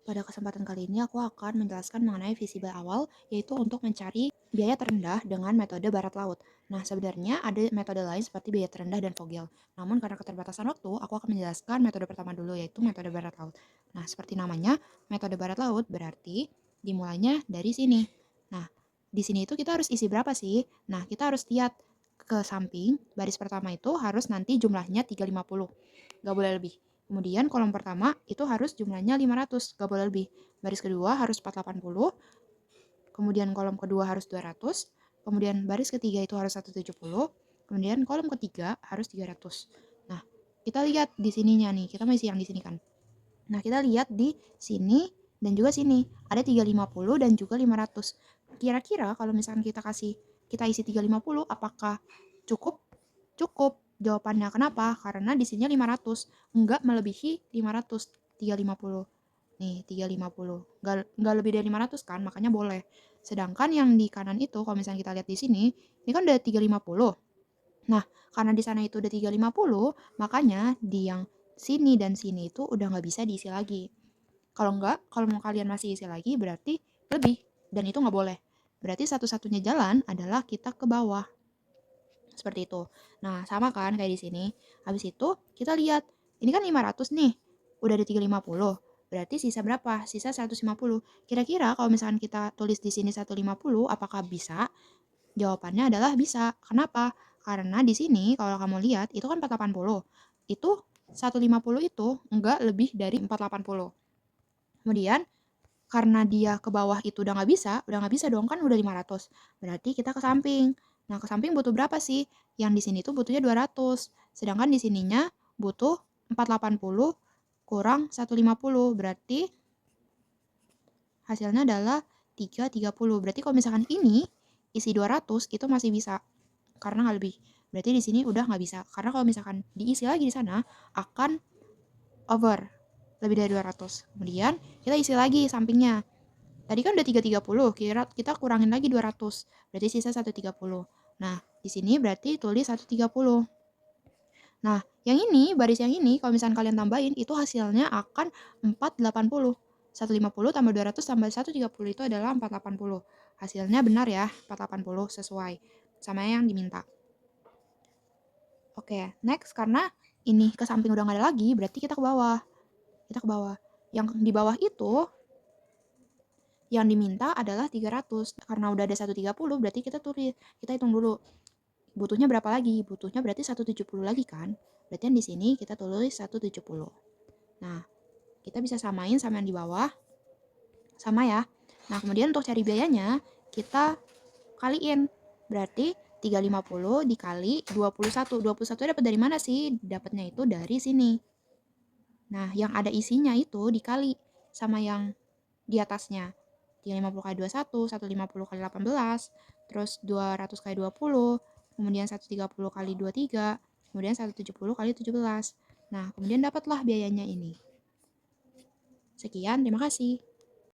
Pada kesempatan kali ini aku akan menjelaskan mengenai visible awal, yaitu untuk mencari biaya terendah dengan metode barat laut. Nah, sebenarnya ada metode lain seperti biaya terendah dan Vogel. Namun karena keterbatasan waktu, aku akan menjelaskan metode pertama dulu, yaitu metode barat laut. Nah, seperti namanya, metode barat laut berarti dimulainya dari sini. Nah, di sini itu kita harus isi berapa sih? Nah, kita harus lihat ke samping, baris pertama itu harus nanti jumlahnya 350, nggak boleh lebih. Kemudian kolom pertama itu harus jumlahnya 500, gak boleh lebih. Baris kedua harus 480, kemudian kolom kedua harus 200, kemudian baris ketiga itu harus 170, kemudian kolom ketiga harus 300. Nah, kita lihat di sininya nih, kita mau isi yang di sini kan. Nah, kita lihat di sini dan juga sini, ada 350 dan juga 500. Kira-kira kalau misalkan kita isi 350, apakah cukup? Cukup. Jawabannya kenapa? Karena di sini 500, enggak melebihi 500, 350. Nih, 350. Enggak lebih dari 500 kan, makanya boleh. Sedangkan yang di kanan itu, kalau misalnya kita lihat di sini, ini kan udah 350. Nah, karena di sana itu udah 350, makanya di yang sini dan sini itu udah nggak bisa diisi lagi. Kalau nggak, kalau mau kalian masih isi lagi, berarti lebih. Dan itu nggak boleh. Berarti satu-satunya jalan adalah kita ke bawah. Seperti itu. Nah, sama kan kayak di sini. Habis itu kita lihat, ini kan 500 nih. Udah ada 350. Berarti sisa berapa? Sisa 150. Kira-kira kalau misalkan kita tulis di sini 150, apakah bisa? Jawabannya adalah bisa. Kenapa? Karena di sini kalau kamu lihat itu kan 480. Itu 150 itu enggak lebih dari 480. Kemudian karena dia ke bawah itu udah nggak bisa dong kan udah 500. Berarti kita ke samping. Nah, ke samping butuh berapa sih? Yang di sini tuh butuhnya 200. Sedangkan di sininya butuh 480 kurang 150. Berarti hasilnya adalah 330. Berarti kalau misalkan ini isi 200 itu masih bisa karena nggak lebih. Berarti di sini udah nggak bisa. Karena kalau misalkan diisi lagi di sana akan over lebih dari 200. Kemudian kita isi lagi sampingnya. Tadi kan udah 330, kita kurangin lagi 200. Berarti sisa 130. Nah, di sini berarti tulis 130. Nah, yang ini, baris yang ini, kalau misalnya kalian tambahin, itu hasilnya akan 480. 150 tambah 200 tambah 130 itu adalah 480. Hasilnya benar ya, 480 sesuai sama yang diminta. Oke, next karena ini ke samping udah nggak ada lagi, berarti kita ke bawah. Kita ke bawah. Yang di bawah itu yang diminta adalah 300. Karena udah ada 130, berarti kita tulis, kita hitung dulu. Butuhnya berapa lagi? Butuhnya berarti 170 lagi kan? Berarti yang di sini kita tulis 170. Nah, kita bisa samain sama yang di bawah. Sama ya. Nah, kemudian untuk cari biayanya, kita kaliin. Berarti 350 dikali 21. 21 dapat dari mana sih? Dapatnya itu dari sini. Nah, yang ada isinya itu dikali sama yang di atasnya. 350 kali 21, 150 kali 18, terus 200 kali 20, kemudian 130 kali 23, kemudian 170 kali 17. Nah, kemudian dapatlah biayanya ini. Sekian, terima kasih.